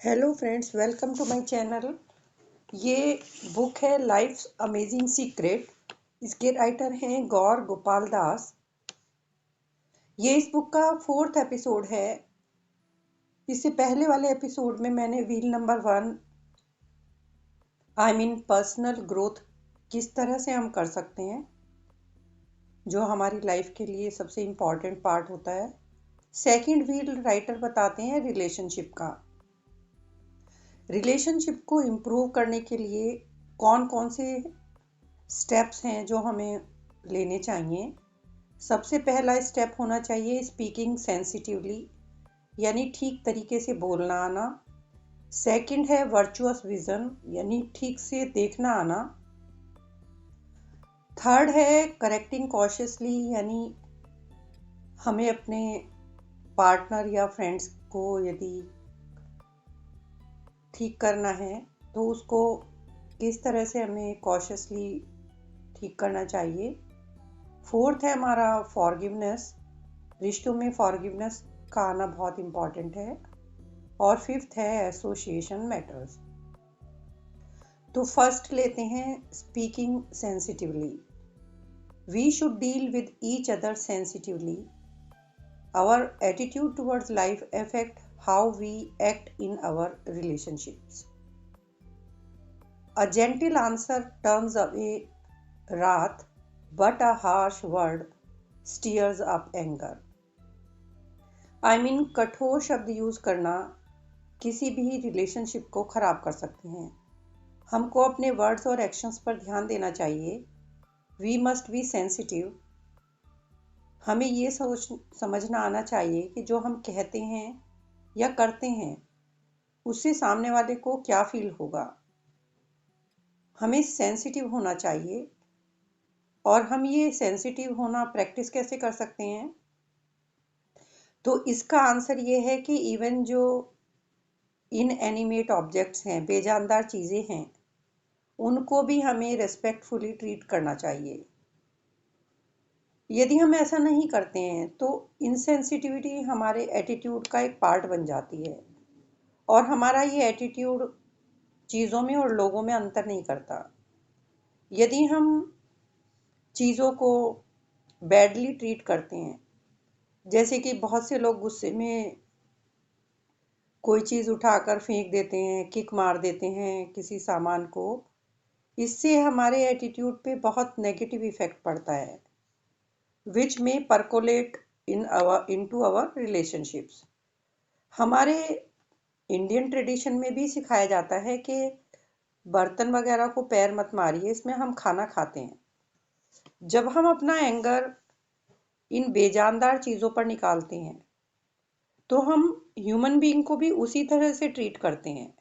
Hello friends, welcome to my channel. ये book है life's amazing secret. इसके writer हैं गौर गोपाल दास। ये इस बुक का 4th एपिसोड है। इससे पहले वाले एपिसोड में मैंने व्हील नंबर 1 पर्सनल ग्रोथ किस तरह से हम कर सकते हैं, जो हमारी लाइफ के लिए सबसे इम्पॉर्टेंट पार्ट होता है। सेकंड व्हील राइटर बताते हैं रिलेशनशिप का। रिलेशनशिप को इम्प्रूव करने के लिए कौन कौन से स्टेप्स हैं जो हमें लेने चाहिए। सबसे पहला स्टेप होना चाहिए स्पीकिंग सेंसिटिवली, यानी ठीक तरीके से बोलना आना। सेकंड है वर्चुअस विजन, यानी ठीक से देखना आना। थर्ड है करेक्टिंग कॉशियसली, यानी हमें अपने पार्टनर या फ्रेंड्स को यदि ठीक करना है तो उसको किस तरह से हमें कॉशियसली ठीक करना चाहिए। फोर्थ है हमारा फॉरगिवनेस, रिश्तों में फॉरगिवनेस का आना बहुत इम्पॉर्टेंट है। और फिफ्थ है एसोसिएशन मैटर्स। तो फर्स्ट लेते हैं speaking sensitively. We should deal with each other sensitively. Our attitude towards life affect how we act in our relationships. A gentle answer turns away wrath, but a harsh word stirs up anger. कठोर शब्द use करना किसी भी relationship को खराब कर सकते हैं। हमको अपने वर्ड्स और एक्शंस पर ध्यान देना चाहिए। We must be sensitive. हमें ये समझना आना चाहिए कि जो हम कहते हैं या करते हैं उससे सामने वाले को क्या फील होगा। हमें सेंसिटिव होना चाहिए। और हम ये सेंसिटिव होना प्रैक्टिस कैसे कर सकते हैं? तो इसका आंसर ये है कि इवन जो इनएनिमेट ऑब्जेक्ट्स हैं, बेजानदार चीज़ें हैं, उनको भी हमें रेस्पेक्टफुली ट्रीट करना चाहिए। यदि हम ऐसा नहीं करते हैं तो इनसेंसिटिविटी हमारे एटीट्यूड का एक पार्ट बन जाती है और हमारा ये एटीट्यूड चीज़ों में और लोगों में अंतर नहीं करता। यदि हम चीज़ों को बैडली ट्रीट करते हैं, जैसे कि बहुत से लोग गुस्से में कोई चीज़ उठाकर फेंक देते हैं, किक मार देते हैं किसी सामान को, इससे हमारे एटीट्यूड पे बहुत नेगेटिव इफेक्ट पड़ता है, विच में परकोलेट इनटू आवर रिलेशनशिप्स। हमारे इंडियन ट्रेडिशन में भी सिखाया जाता है कि बर्तन वगैरह को पैर मत मारिए, इसमें हम खाना खाते हैं। जब हम अपना एंगर इन बेजानदार चीज़ों पर निकालते हैं तो हम ह्यूमन बीइंग को भी उसी तरह से ट्रीट करते हैं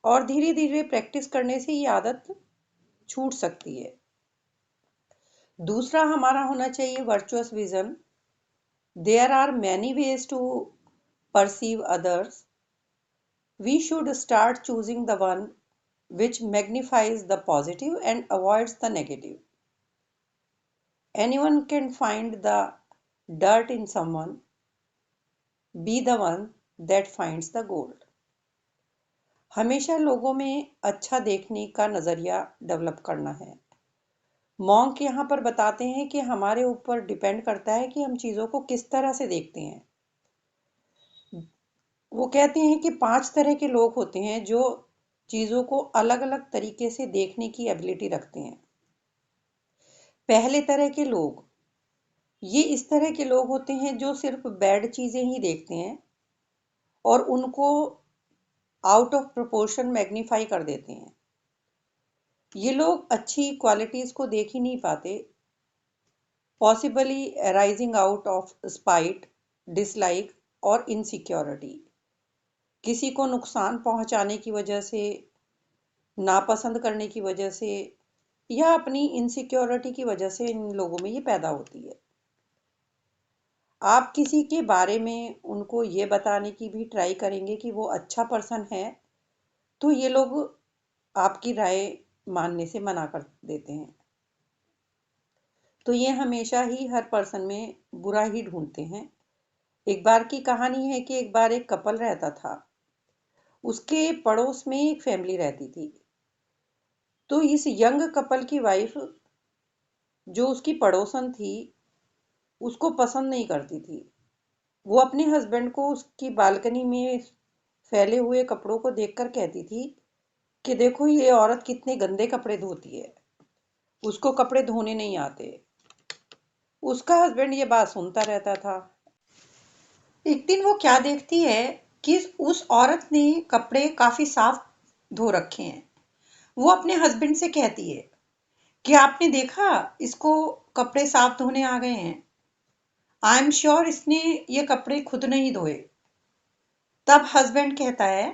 और धीरे धीरे प्रैक्टिस करने से ये आदत छूट सकती है। दूसरा हमारा होना चाहिए virtuous vision. There are many ways to perceive others. We should start choosing the one which magnifies the positive and avoids the negative. Anyone can find the dirt in someone. Be the one that finds the gold. हमेशा लोगों में अच्छा देखने का नज़रिया develop करना है। Monk यहाँ पर बताते हैं कि हमारे ऊपर डिपेंड करता है कि हम चीज़ों को किस तरह से देखते हैं। वो कहते हैं कि 5 तरह के लोग होते हैं जो चीज़ों को अलग अलग तरीके से देखने की एबिलिटी रखते हैं। पहले तरह के लोग, ये इस तरह के लोग होते हैं जो सिर्फ बैड चीज़ें ही देखते हैं और उनको आउट ऑफ प्रोपोर्शन मैग्नीफाई कर देते हैं। ये लोग अच्छी क्वालिटीज़ को देख ही नहीं पाते, possibly arising out of spite, dislike और इनसिक्योरिटी। किसी को नुकसान पहुंचाने की वजह से, नापसंद करने की वजह से या अपनी इनसिक्योरिटी की वजह से इन लोगों में ये पैदा होती है। आप किसी के बारे में उनको ये बताने की भी ट्राई करेंगे कि वो अच्छा पर्सन है तो ये लोग आपकी राय मानने से मना कर देते हैं। तो ये हमेशा ही हर पर्सन में बुरा ही ढूंढते हैं। एक बार की कहानी है कि एक बार एक कपल रहता था। उसके पड़ोस में एक फैमिली रहती थी। तो इस यंग कपल की वाइफ, जो उसकी पड़ोसन थी, उसको पसंद नहीं करती थी। वो अपने हस्बैंड को उसकी बालकनी में फैले हुए कपड़ों को देखकर कहती थी कि देखो ये औरत कितने गंदे कपड़े धोती है, उसको कपड़े धोने नहीं आते। उसका हस्बैंड ये बात सुनता रहता था। एक दिन वो क्या देखती है कि उस औरत ने कपड़े काफी साफ धो रखे हैं। वो अपने हस्बैंड से कहती है कि आपने देखा, इसको कपड़े साफ धोने आ गए हैं। आई एम श्योर इसने ये कपड़े खुद नहीं धोए। तब हस्बैंड कहता है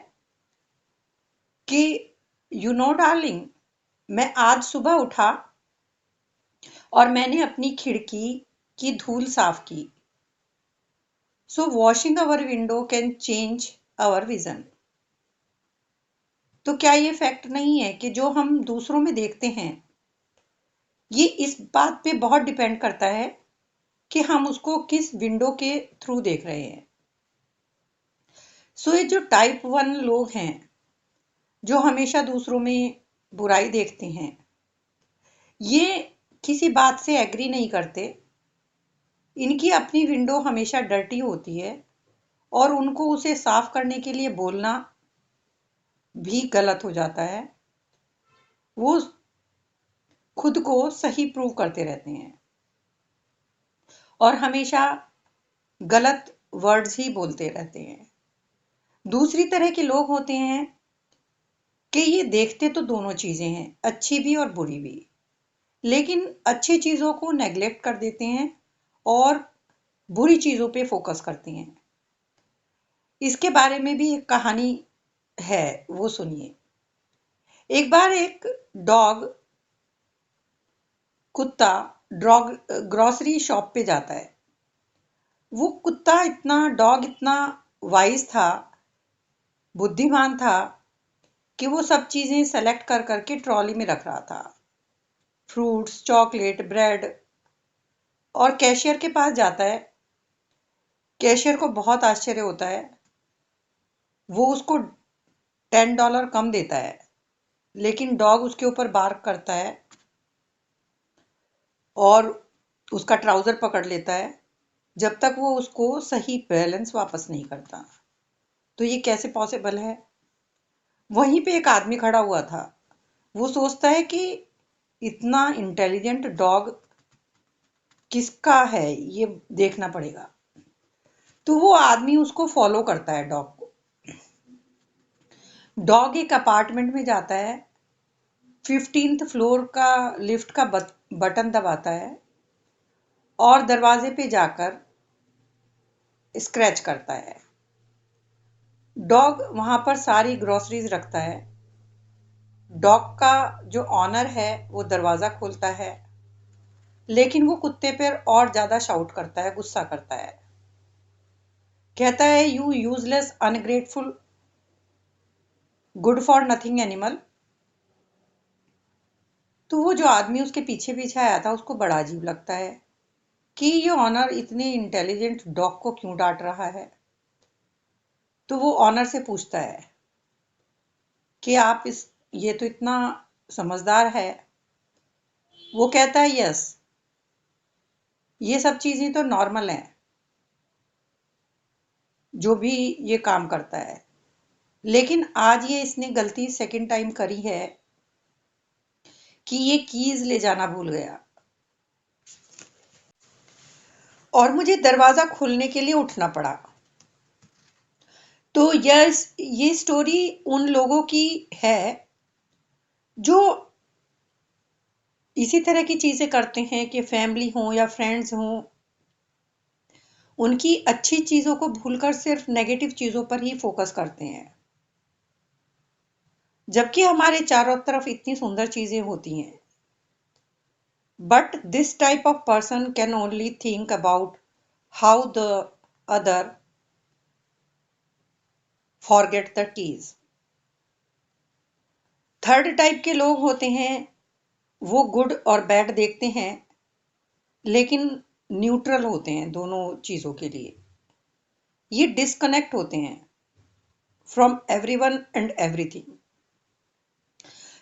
कि यू नो डार्लिंग, मैं आज सुबह उठा और मैंने अपनी खिड़की की धूल साफ की। So washing our window can change our vision. तो क्या ये फैक्ट नहीं है कि जो हम दूसरों में देखते हैं, ये इस बात पे बहुत डिपेंड करता है कि हम उसको किस विंडो के थ्रू देख रहे हैं। सो ये जो टाइप 1 लोग हैं, जो हमेशा दूसरों में बुराई देखते हैं, ये किसी बात से एग्री नहीं करते। इनकी अपनी विंडो हमेशा डर्टी होती है और उनको उसे साफ करने के लिए बोलना भी गलत हो जाता है। वो खुद को सही प्रूव करते रहते हैं और हमेशा गलत वर्ड्स ही बोलते रहते हैं। दूसरी तरह के लोग होते हैं कि ये देखते तो दोनों चीजें हैं, अच्छी भी और बुरी भी, लेकिन अच्छी चीजों को नेग्लेक्ट कर देते हैं और बुरी चीजों पे फोकस करते हैं। इसके बारे में भी एक कहानी है, वो सुनिए। एक बार एक डॉग कुत्ता डॉग ग्रोसरी शॉप पे जाता है। वो डॉग इतना वाइज था, बुद्धिमान था कि वो सब चीजें सेलेक्ट कर करके ट्रॉली में रख रहा था। Fruits, chocolate, bread. और कैशियर के पास जाता है। कैशियर को बहुत आश्चर्य होता है। वो उसको $10 कम देता है, लेकिन डॉग उसके ऊपर बार्क करता है और उसका ट्राउजर पकड़ लेता है जब तक वो उसको सही बैलेंस वापस नहीं करता। तो ये कैसे पॉसिबल है? वहीं पे एक आदमी खड़ा हुआ था। वो सोचता है कि इतना इंटेलिजेंट डॉग किसका है, ये देखना पड़ेगा। तो वो आदमी उसको फॉलो करता है, डॉग को। डॉग एक अपार्टमेंट में जाता है, 15th फ्लोर का लिफ्ट का बटन दबाता है और दरवाजे पे जाकर स्क्रैच करता है। डॉग वहां पर सारी ग्रोसरीज रखता है। डॉग का जो ऑनर है वो दरवाजा खोलता है, लेकिन वो कुत्ते पर और ज्यादा शाउट करता है, गुस्सा करता है। कहता है, you useless ungrateful good for nothing animal. तो वो जो आदमी उसके पीछे पीछे आया था, उसको बड़ा अजीब लगता है कि ये ऑनर इतने इंटेलिजेंट डॉग को क्यों डांट रहा है। तो वो ऑनर से पूछता है कि ये तो इतना समझदार है। वो कहता है, यस, ये सब चीजें तो नॉर्मल हैं, जो भी ये काम करता है, लेकिन आज ये इसने गलती सेकंड टाइम करी है कि ये कीज ले जाना भूल गया और मुझे दरवाजा खोलने के लिए उठना पड़ा। तो ये स्टोरी उन लोगों की है जो इसी तरह की चीजें करते हैं कि फैमिली हो या फ्रेंड्स हो, उनकी अच्छी चीजों को भूलकर सिर्फ नेगेटिव चीजों पर ही फोकस करते हैं, जबकि हमारे चारों तरफ इतनी सुंदर चीजें होती हैं। But this type of person can only think about how the other forget the keys. Third type के लोग होते हैं, वो गुड और बैड देखते हैं, लेकिन न्यूट्रल होते हैं दोनों चीजों के लिए। ये डिस्कनेक्ट होते हैं फ्रॉम एवरीवन एंड एवरीथिंग,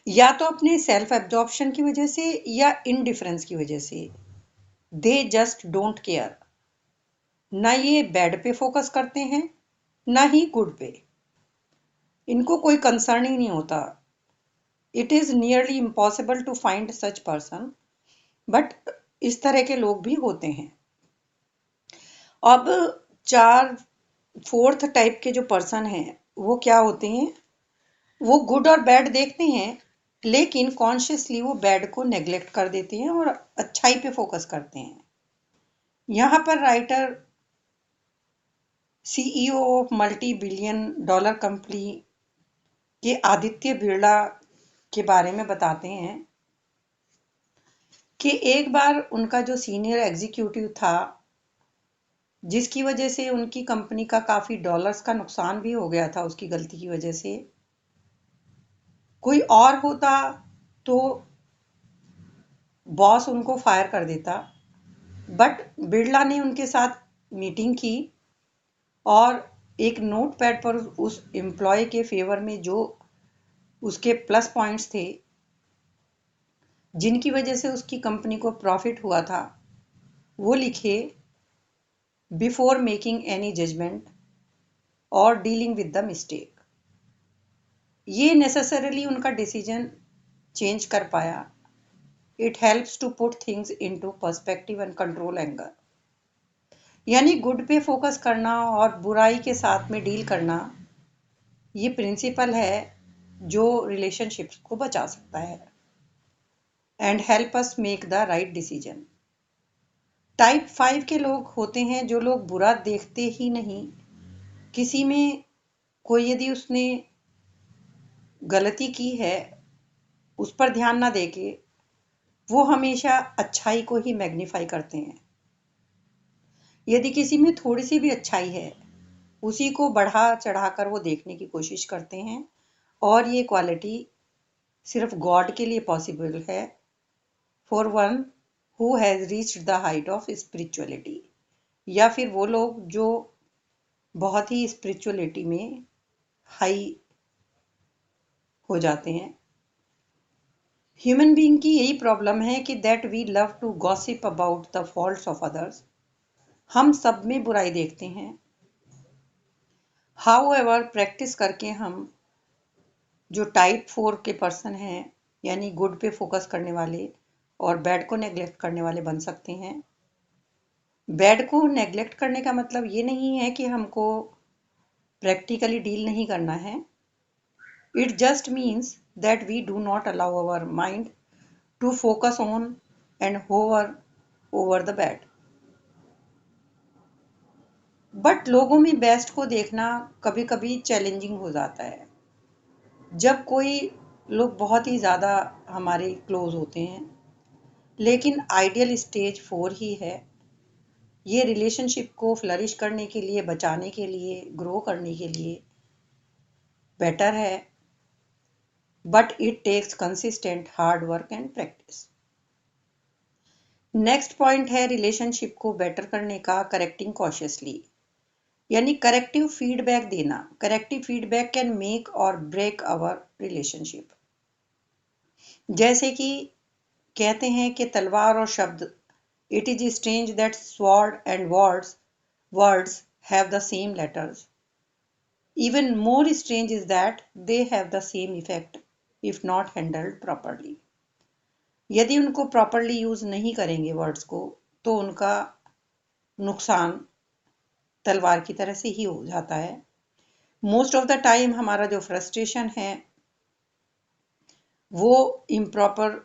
या तो अपने सेल्फ एब्जॉर्प्शन की वजह से या इनडिफरेंस की वजह से। They just don't care. ना ये बैड पे फोकस करते हैं, ना ही गुड पे। इनको कोई कंसर्न ही नहीं होता। It is nearly impossible to find such person, but इस तरह के लोग भी होते हैं। अब चार फोर्थ टाइप के जो पर्सन हैं वो क्या होते हैं? वो गुड और बैड देखते हैं, लेकिन कॉन्शियसली वो बैड को नेग्लेक्ट कर देते हैं और अच्छाई पे फोकस करते हैं। यहाँ पर writer CEO of multi billion dollar company के आदित्य बिरला के बारे में बताते हैं कि एक बार उनका जो सीनियर एग्जीक्यूटिव था, जिसकी वजह से उनकी कंपनी का काफी डॉलर्स का नुकसान भी हो गया था उसकी गलती की वजह से। कोई और होता तो बॉस उनको फायर कर देता, बट बिरला ने उनके साथ मीटिंग की और एक नोट पैड पर उस एम्प्लॉय के फेवर में जो उसके प्लस पॉइंट्स थे, जिनकी वजह से उसकी कंपनी को प्रॉफिट हुआ था, वो लिखे बिफोर मेकिंग एनी जजमेंट और डीलिंग विद द मिस्टेक। ये नेसेसरली उनका डिसीजन चेंज कर पाया। It helps to put things into perspective and control anger. यानी गुड पे फोकस करना और बुराई के साथ में डील करना, ये प्रिंसिपल है जो रिलेशनशिप्स को बचा सकता है and help us make the right decision. Type 5 के लोग होते हैं जो लोग बुरा देखते ही नहीं। किसी में कोई यदि उसने गलती की है, उस पर ध्यान ना देके वो हमेशा अच्छाई को ही मैग्नीफाई करते हैं। यदि किसी में थोड़ी सी भी अच्छाई है, उसी को बढ़ा चढ़ाकर वो देखने की कोशिश करते हैं, और ये क्वालिटी सिर्फ गॉड के लिए पॉसिबल है, for one who has reached the height of spirituality, या फिर वो लोग जो बहुत ही स्पिरिचुअलिटी में हाई हो जाते हैं। ह्यूमन बीइंग की यही प्रॉब्लम है कि that we love to gossip about the faults of others. हम सब में बुराई देखते हैं। हाउएवर प्रैक्टिस करके हम जो टाइप 4 के पर्सन हैं, यानी गुड पे फोकस करने वाले और बैड को नेग्लेक्ट करने वाले बन सकते हैं। बैड को नेग्लेक्ट करने का मतलब ये नहीं है कि हमको प्रैक्टिकली डील नहीं करना है। It just means that we do not allow our mind to focus on and hover over the bad. But लोगों में बेस्ट को देखना कभी कभी चैलेंजिंग हो जाता है। जब कोई लोग बहुत ही ज़्यादा हमारे क्लोज होते हैं, लेकिन आइडियल स्टेज 4 ही है। ये रिलेशनशिप को फ्लरिश करने के लिए, बचाने के लिए, ग्रो करने के लिए बेटर है, but it takes consistent hard work and practice. Next point है रिलेशनशिप को बेटर करने का, करेक्टिंग कॉशियसली, यानी करेक्टिव फीडबैक देना। Corrective feedback can make or break our relationship. जैसे कि कहते हैं कि तलवार और शब्द, it is strange that sword and words have the same letters. Even more strange is that they have the same effect if not handled properly. यदि उनको प्रॉपरली यूज नहीं करेंगे वर्ड्स को, तो उनका नुकसान तलवार की तरह से ही हो जाता है। मोस्ट ऑफ द टाइम हमारा जो फ्रस्ट्रेशन है वो इम्प्रॉपर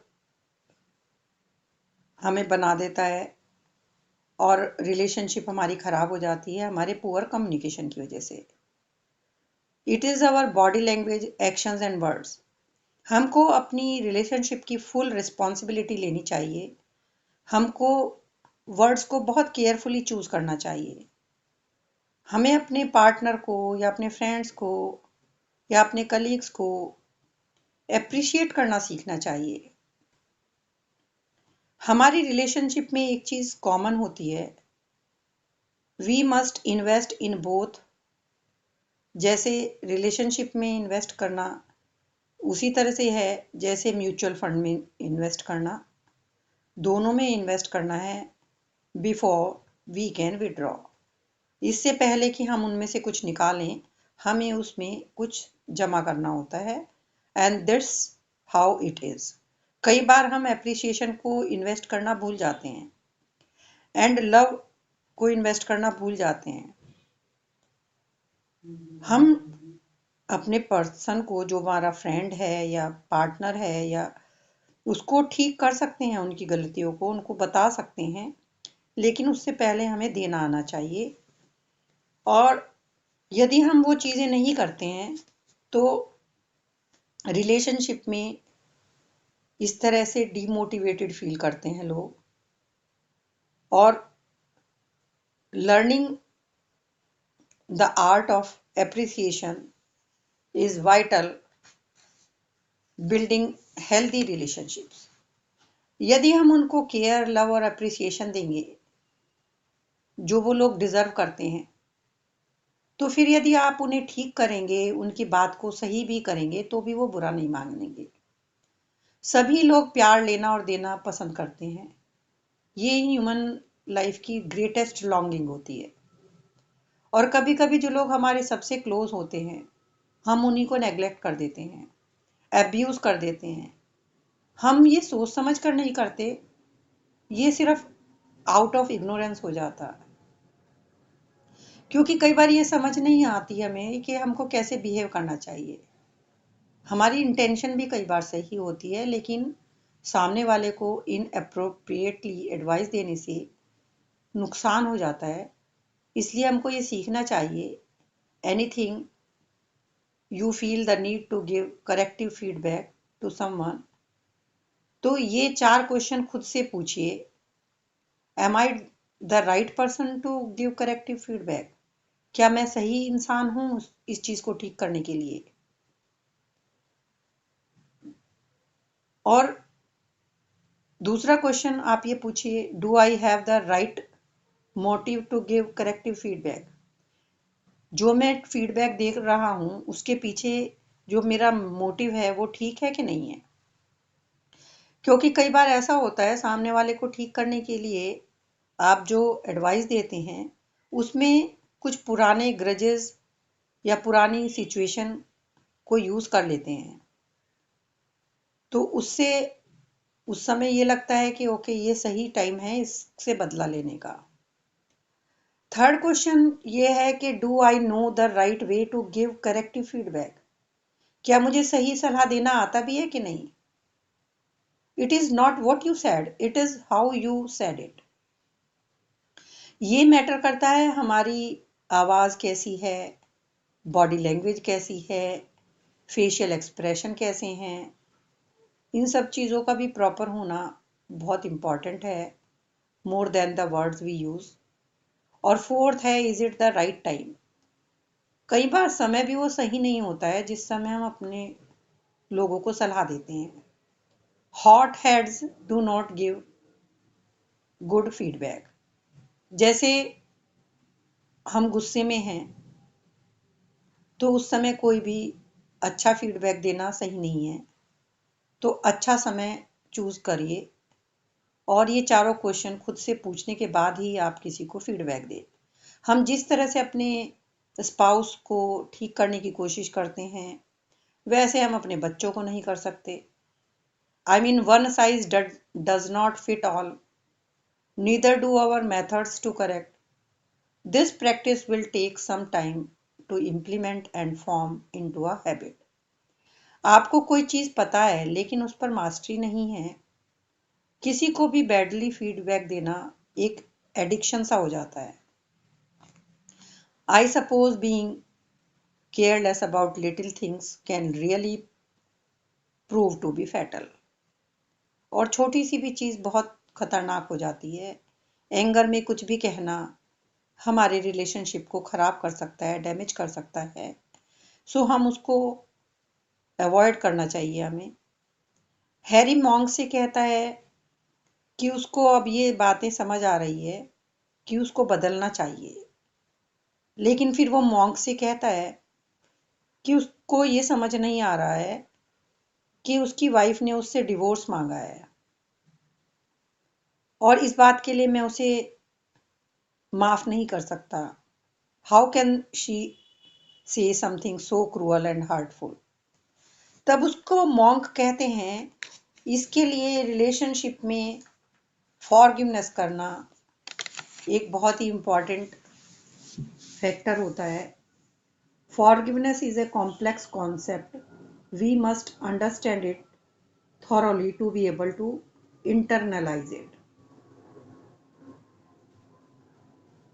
हमें बना देता है और रिलेशनशिप हमारी खराब हो जाती है हमारे पुअर कम्युनिकेशन की वजह से। It is our body language, actions and words. हमको अपनी रिलेशनशिप की फुल रिस्पॉन्सिबिलिटी लेनी चाहिए। हमको वर्ड्स को बहुत केयरफुली चूज करना चाहिए। हमें अपने पार्टनर को या अपने फ्रेंड्स को या अपने कलीग्स को अप्रिशिएट करना सीखना चाहिए। हमारी रिलेशनशिप में एक चीज कॉमन होती है, we must invest in both जैसे रिलेशनशिप में इन्वेस्ट करना उसी तरह से है जैसे म्यूचुअल फंड में इन्वेस्ट करना। दोनों में इन्वेस्ट करना है बिफोर वी कैन विड्रॉ। इससे पहले कि हम उनमें से कुछ निकालें, हमें उसमें कुछ जमा करना होता है। And that's how it is. कई बार हम एप्रिसिएशन को इन्वेस्ट करना भूल जाते हैं एंड लव को इन्वेस्ट करना भूल जाते हैं। हम अपने पर्सन को, जो हमारा फ्रेंड है या पार्टनर है, या उसको ठीक कर सकते हैं, उनकी गलतियों को उनको बता सकते हैं, लेकिन उससे पहले हमें देना आना चाहिए। और यदि हम वो चीज़ें नहीं करते हैं तो रिलेशनशिप में इस तरह से डीमोटिवेटेड फील करते हैं लोग। और learning the art of appreciation is vital building healthy relationships. यदि हम उनको केयर, लव और अप्रिसिएशन देंगे जो वो लोग डिजर्व करते हैं, तो फिर यदि आप उन्हें ठीक करेंगे, उनकी बात को सही भी करेंगे, तो भी वो बुरा नहीं मानेंगे। सभी लोग प्यार लेना और देना पसंद करते हैं। ये ह्यूमन लाइफ की ग्रेटेस्ट लॉन्गिंग होती है। और कभी कभी जो लोग हमारे सबसे क्लोज होते हैं, हम उन्हीं को नेग्लेक्ट कर देते हैं, एब्यूज कर देते हैं। हम ये सोच समझ कर नहीं करते, ये सिर्फ आउट ऑफ इग्नोरेंस हो जाता है। क्योंकि कई बार ये समझ नहीं आती हमें कि हमको कैसे बिहेव करना चाहिए। हमारी इंटेंशन भी कई बार सही होती है, लेकिन सामने वाले को इनअप्रोप्रिएटली एडवाइस देने से नुकसान हो जाता है। इसलिए हमको ये सीखना चाहिए, anything you feel the need to give corrective feedback to someone, तो ये 4 क्वेश्चन खुद से पूछिए। Am I the right person to give corrective feedback? क्या मैं सही इंसान हूँ इस चीज को ठीक करने के लिए? और दूसरा क्वेश्चन आप ये पूछिए, do I have the right motive to give corrective feedback? जो मैं फीडबैक दे रहा हूँ उसके पीछे जो मेरा मोटिव है वो ठीक है कि नहीं है। क्योंकि कई बार ऐसा होता है, सामने वाले को ठीक करने के लिए आप जो एडवाइस देते हैं उसमें कुछ पुराने ग्रजेस या पुरानी सिचुएशन को यूज कर लेते हैं, तो उससे उस समय ये लगता है कि ओके, ये सही टाइम है इससे बदला लेने का। थर्ड क्वेश्चन ये है कि do I know the right way to give corrective feedback? क्या मुझे सही सलाह देना आता भी है कि नहीं? It is not what you sad, it is how you sad it. ये मैटर करता है, हमारी आवाज कैसी है, बॉडी लैंग्वेज कैसी है, फेशियल एक्सप्रेशन कैसे हैं। इन सब चीज़ों का भी प्रॉपर होना बहुत इम्पॉर्टेंट है, more than the words we use. और फोर्थ है, is it the right time? कई बार समय भी वो सही नहीं होता है जिस समय हम अपने लोगों को सलाह देते हैं। Hot heads do not give good feedback. जैसे हम गुस्से में हैं तो उस समय कोई भी अच्छा फीडबैक देना सही नहीं है, तो अच्छा समय चूज करिए और ये चारों क्वेश्चन खुद से पूछने के बाद ही आप किसी को फीडबैक दें। हम जिस तरह से अपने स्पाउस को ठीक करने की कोशिश करते हैं वैसे हम अपने बच्चों को नहीं कर सकते। I mean, one size does not fit all. Neither do our methods to correct. This practice will take some time to implement and form into a habit. आपको कोई चीज पता है लेकिन उस पर मास्टरी नहीं है। किसी को भी बैडली फीडबैक देना एक एडिक्शन सा हो जाता है। I suppose being careless about little things can really prove to be fatal. और छोटी सी भी चीज बहुत खतरनाक हो जाती है। एंगर में कुछ भी कहना हमारे रिलेशनशिप को खराब कर सकता है, डैमेज कर सकता है। सो हम उसको अवॉइड करना चाहिए हमें। हैरी मॉन्क से कहता है कि उसको अब ये बातें समझ आ रही है कि उसको बदलना चाहिए, लेकिन फिर वो मॉन्क से कहता है कि उसको ये समझ नहीं आ रहा है कि उसकी वाइफ ने उससे डिवोर्स मांगा है, और इस बात के लिए मैं उसे माफ नहीं कर सकता। हाउ कैन शी से something so cruel and heartful. तब उसको मॉन्क कहते हैं। इसके लिए रिलेशनशिप में फॉरगिवनेस करना एक बहुत ही इम्पॉर्टेंट फैक्टर होता है। Forgiveness is a complex concept, we must understand it thoroughly to be able to internalize it.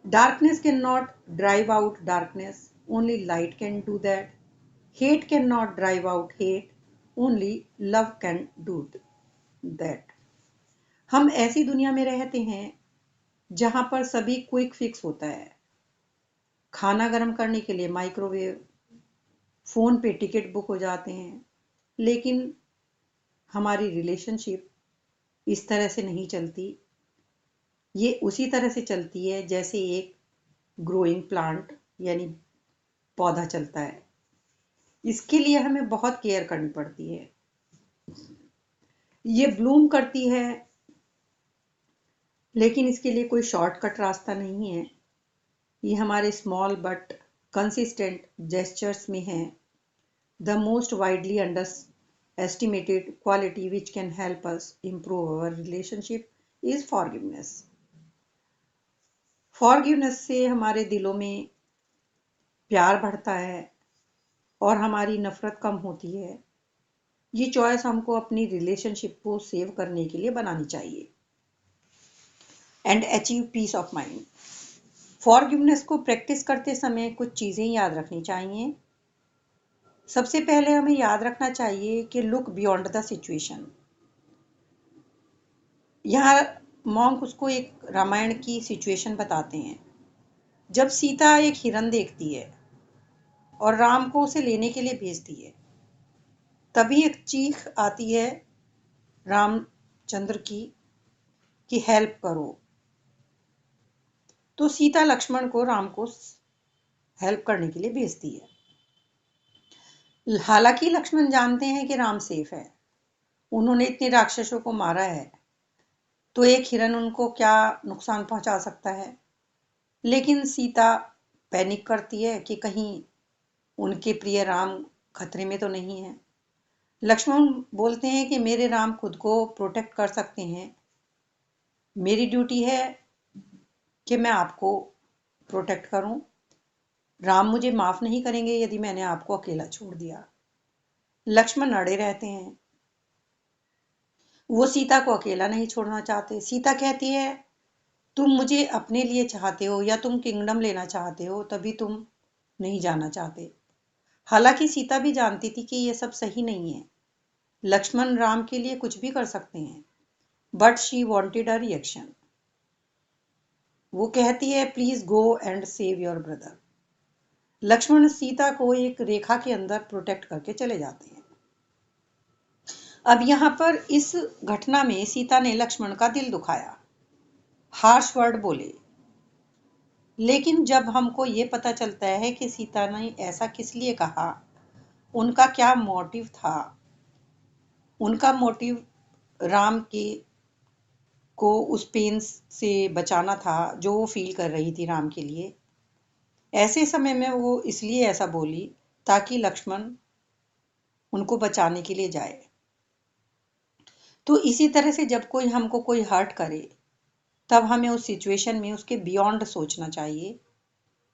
Darkness cannot drive out darkness, only light can do that. Hate cannot drive out hate, only love can do that. हम ऐसी दुनिया में रहते हैं जहां पर सभी quick fix होता है। खाना गर्म करने के लिए माइक्रोवेव, फोन पे टिकट बुक हो जाते हैं, लेकिन हमारी रिलेशनशिप इस तरह से नहीं चलती। ये उसी तरह से चलती है जैसे एक ग्रोइंग प्लांट यानी पौधा चलता है। इसके लिए हमें बहुत केयर करनी पड़ती है। ये ब्लूम करती है, लेकिन इसके लिए कोई शॉर्टकट रास्ता नहीं है। ये हमारे स्मॉल बट कंसिस्टेंट जेस्चर्स में है। The most widely under estimated quality which can help us improve our relationship is forgiveness. Forgiveness से हमारे दिलों में प्यार बढ़ता है और हमारी नफरत कम होती है। ये चॉइस हमको अपनी रिलेशनशिप को सेव करने के लिए बनानी चाहिए and achieve peace of mind. Forgiveness को प्रैक्टिस करते समय कुछ चीज़ें याद रखनी चाहिए। सबसे पहले हमें याद रखना चाहिए कि लुक बियॉन्ड द सिचुएशन। यहाँ मॉन्क उसको एक रामायण की सिचुएशन बताते हैं। जब सीता एक हिरन देखती है और राम को उसे लेने के लिए भेजती है, तभी एक चीख आती है रामचंद्र की कि हेल्प करो। तो सीता लक्ष्मण को राम को हेल्प करने के लिए भेजती है। हालांकि लक्ष्मण जानते हैं कि राम सेफ है, उन्होंने इतने राक्षसों को मारा है, तो एक हिरन उनको क्या नुकसान पहुंचा सकता है। लेकिन सीता पैनिक करती है कि कहीं उनके प्रिय राम खतरे में तो नहीं है। लक्ष्मण बोलते हैं कि मेरे राम खुद को प्रोटेक्ट कर सकते हैं, मेरी ड्यूटी है कि मैं आपको प्रोटेक्ट करूं। राम मुझे माफ नहीं करेंगे यदि मैंने आपको अकेला छोड़ दिया। लक्ष्मण अड़े रहते हैं, वो सीता को अकेला नहीं छोड़ना चाहते। सीता कहती है तुम मुझे अपने लिए चाहते हो या तुम किंगडम लेना चाहते हो, तभी तुम नहीं जाना चाहते। हालांकि सीता भी जानती थी कि ये सब सही नहीं है। लक्ष्मण राम के लिए कुछ भी कर सकते हैं, but she wanted a reaction. वो कहती है please go and save your brother. Lakshman Sita को एक रेखा के अंदर प्रोटेक्ट करके चले जाते हैं। अब यहाँ पर इस घटना में सीता ने लक्ष्मण का दिल दुखाया, हार्श वर्ड बोले। लेकिन जब हमको ये पता चलता है कि सीता ने ऐसा किस लिए कहा, उनका क्या मोटिव था, उनका मोटिव राम के को उस पेन से बचाना था जो वो फील कर रही थी राम के लिए। ऐसे समय में वो इसलिए ऐसा बोली ताकि लक्ष्मण उनको बचाने के लिए जाए। तो इसी तरह से जब कोई हमको कोई हर्ट करे, तब हमें उस सिचुएशन में उसके बियॉन्ड सोचना चाहिए।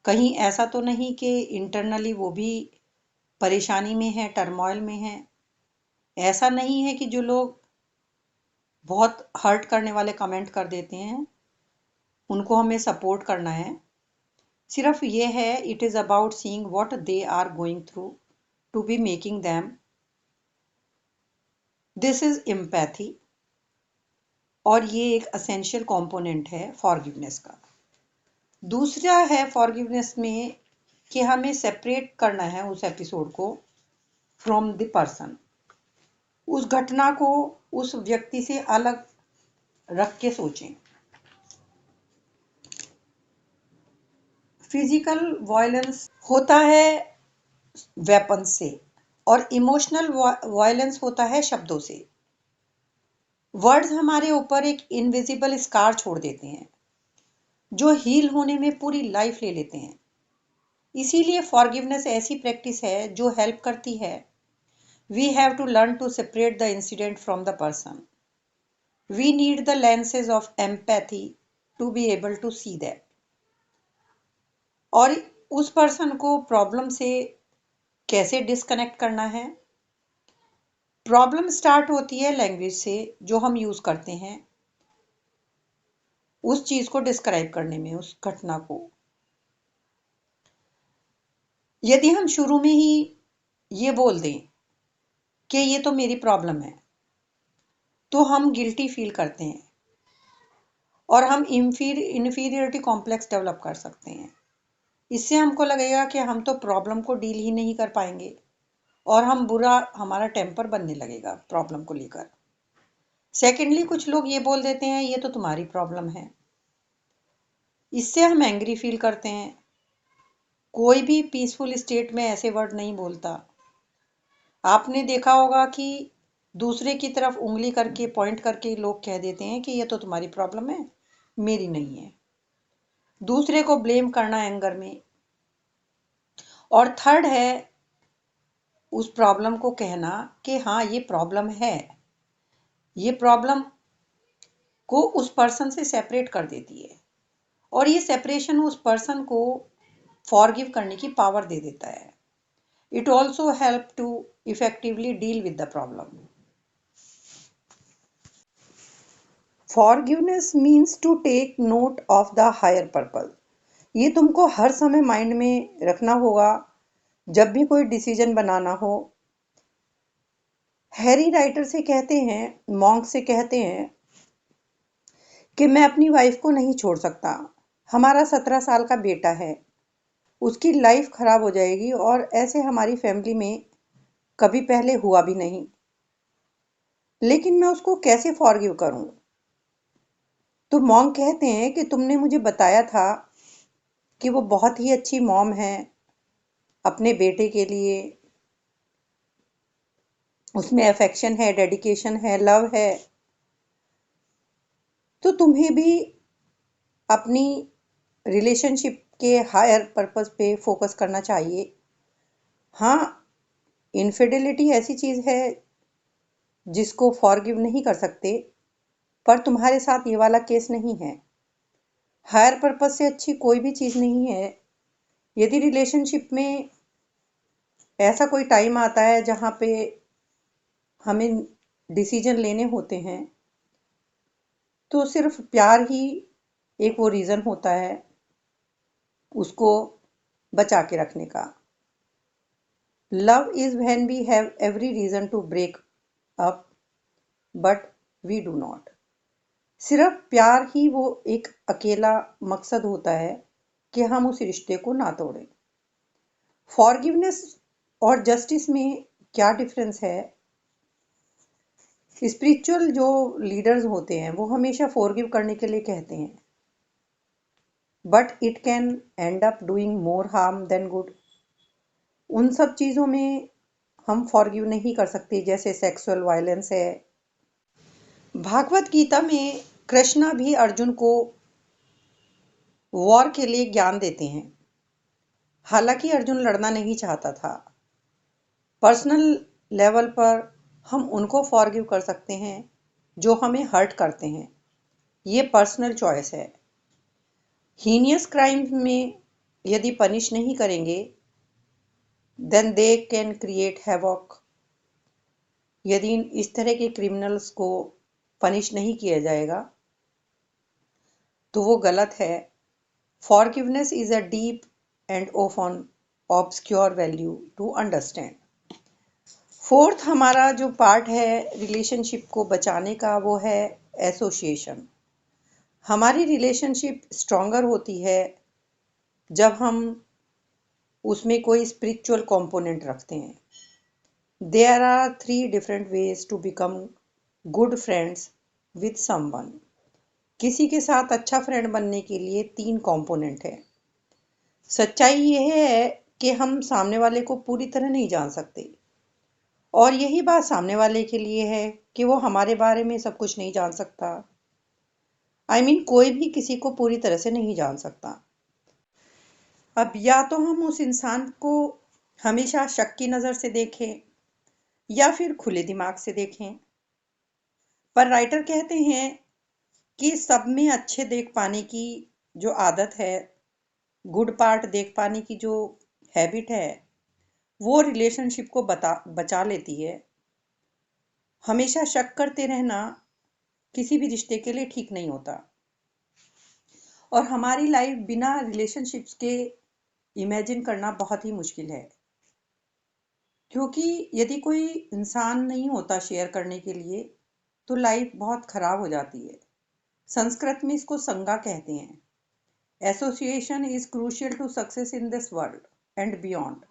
कहीं ऐसा तो नहीं कि इंटरनली वो भी परेशानी में है, टर्मोइल में है। ऐसा नहीं है कि जो लोग बहुत हर्ट करने वाले कमेंट कर देते हैं उनको हमें सपोर्ट करना है। सिर्फ ये है, it is about seeing what they are going through to be making them. This is empathy, और ये एक असेंशियल कंपोनेंट है फॉरगिवनेस का। दूसरा है फॉरगिवनेस में कि हमें सेपरेट करना है उस एपिसोड को फ्रॉम द पर्सन। उस घटना को उस व्यक्ति से अलग रख के सोचें। फिजिकल वायलेंस होता है वेपन से, और इमोशनल वायलेंस होता है शब्दों से। वर्ड्स हमारे ऊपर एक इनविजिबल स्कार छोड़ देते हैं जो हील होने में पूरी लाइफ ले लेते हैं। इसीलिए फॉरगिवनेस ऐसी प्रैक्टिस है जो हेल्प करती है। We have to learn to separate the incident from the person. We need the lenses of empathy to be able to see that. और उस पर्सन को प्रॉब्लम से कैसे डिस्कनेक्ट करना है। प्रॉब्लम स्टार्ट होती है लैंग्वेज से जो हम यूज करते हैं उस चीज को डिस्क्राइब करने में, उस घटना को। यदि हम शुरू में ही ये बोल दें कि ये तो मेरी प्रॉब्लम है, तो हम गिल्टी फील करते हैं और हम इन्फीरियरिटी कॉम्प्लेक्स डेवलप कर सकते हैं। इससे हमको लगेगा कि हम तो प्रॉब्लम को डील ही नहीं कर पाएंगे और हमारा टेम्पर बनने लगेगा प्रॉब्लम को लेकर। सेकेंडली, कुछ लोग ये बोल देते हैं ये तो तुम्हारी प्रॉब्लम है। इससे हम एंग्री फील करते हैं। कोई भी पीसफुल स्टेट में ऐसे वर्ड नहीं बोलता। आपने देखा होगा कि दूसरे की तरफ उंगली करके, पॉइंट करके लोग कह देते हैं कि ये तो तुम्हारी प्रॉब्लम है, मेरी नहीं है। दूसरे को ब्लेम करना एंगर में। और थर्ड है उस प्रॉब्लम को कहना कि हाँ ये प्रॉब्लम है। ये प्रॉब्लम को उस पर्सन से सेपरेट कर देती है और ये सेपरेशन उस पर्सन को फॉरगिव करने की पावर दे देता है। It also help to effectively deal with the problem. Forgiveness means to take note of the higher purpose. ये तुमको हर समय माइंड में रखना होगा जब भी कोई डिसीजन बनाना हो। हैरी राइटर से कहते हैं, मॉन्क से कहते हैं कि मैं अपनी वाइफ को नहीं छोड़ सकता। हमारा 17 साल का बेटा है, उसकी लाइफ खराब हो जाएगी और ऐसे हमारी फैमिली में कभी पहले हुआ भी नहीं। लेकिन मैं उसको कैसे फॉरगिव करूं? तो मॉन्क कहते हैं कि तुमने मुझे बताया था कि वो बहुत ही अच्छी मॉम है अपने बेटे के लिए। उसमें अफेक्शन है, डेडिकेशन है, लव है। तो तुम्हें भी अपनी रिलेशनशिप के हायर पर्पस पे फोकस करना चाहिए। हाँ, इनफिडेलिटी ऐसी चीज है जिसको फॉरगिव नहीं कर सकते, पर तुम्हारे साथ ये वाला केस नहीं है। हायर पर्पस से अच्छी कोई भी चीज नहीं है। यदि रिलेशनशिप में ऐसा कोई टाइम आता है जहाँ पे हमें डिसीजन लेने होते हैं, तो सिर्फ प्यार ही एक वो रीजन होता है उसको बचा के रखने का। Love is when we have every reason to break up but we do not. सिर्फ प्यार ही वो एक अकेला मकसद होता है कि हम उस रिश्ते को ना तोड़ें। फॉरगिवनेस और जस्टिस में क्या डिफरेंस है? स्पिरिचुअल जो लीडर्स होते हैं वो हमेशा फॉरगिव करने के लिए कहते हैं, but it can and up doing more harm then good. उन सब चीज़ों में हम फॉरगिव नहीं कर सकते जैसे सेक्सुअल वायलेंस है। भागवत गीता में कृष्णा भी अर्जुन को वॉर के लिए ज्ञान देते हैं। हालांकि अर्जुन लड़ना नहीं चाहता था। पर्सनल लेवल पर हम उनको फॉरगिव कर सकते हैं जो हमें हर्ट करते हैं। ये पर्सनल चॉइस है। हीनियस क्राइम में यदि पनिश नहीं करेंगे then they can create havoc. यदि इस तरह के क्रिमिनल्स को पनिश नहीं किया जाएगा तो वो गलत है। Forgiveness is a deep and often obscure value to understand. Fourth हमारा जो पार्ट है रिलेशनशिप को बचाने का वो है एसोसिएशन। हमारी रिलेशनशिप स्ट्रॉन्गर होती है जब हम उसमें कोई स्पिरिचुअल कंपोनेंट रखते हैं। There are 3 different ways to become good friends with someone. किसी के साथ अच्छा फ्रेंड बनने के लिए 3 कंपोनेंट है। सच्चाई यह है कि हम सामने वाले को पूरी तरह नहीं जान सकते, और यही बात सामने वाले के लिए है कि वो हमारे बारे में सब कुछ नहीं जान सकता। कोई भी किसी को पूरी तरह से नहीं जान सकता। अब या तो हम उस इंसान को हमेशा शक की नज़र से देखें या फिर खुले दिमाग से देखें। पर राइटर कहते हैं कि सब में अच्छे देख पाने की जो आदत है, गुड पार्ट देख पाने की जो हैबिट है, वो रिलेशनशिप को बचा लेती है। हमेशा शक करते रहना किसी भी रिश्ते के लिए ठीक नहीं होता, और हमारी लाइफ बिना रिलेशनशिप्स के इमेजिन करना बहुत ही मुश्किल है। क्योंकि यदि कोई इंसान नहीं होता शेयर करने के लिए, तो लाइफ बहुत खराब हो जाती है। संस्कृत में इसको संगा कहते हैं। Association is crucial to success in this world and beyond.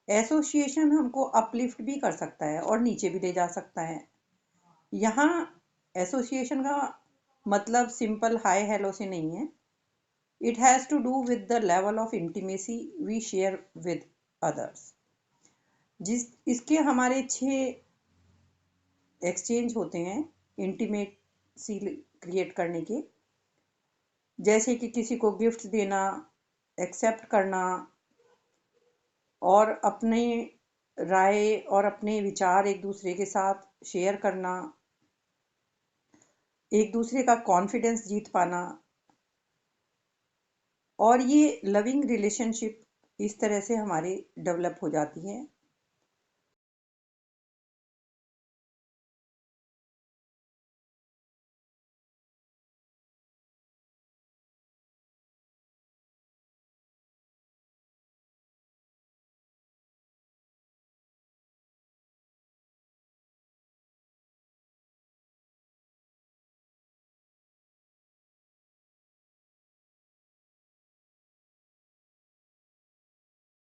Association हमको अपलिफ्ट भी कर सकता है और नीचे भी ले जा सकता है। यहाँ एसोसिएशन का मतलब सिंपल हाय हेलो से नहीं है। It has to do with the level of intimacy we share with others. इसके हमारे 6 एक्सचेंज होते हैं इंटीमेसी क्रिएट करने के, जैसे कि किसी को गिफ्ट देना, एक्सेप्ट करना, और अपने राय और अपने विचार एक दूसरे के साथ शेयर करना, एक दूसरे का कॉन्फिडेंस जीत पाना। और ये लविंग रिलेशनशिप इस तरह से हमारी डेवलप हो जाती है।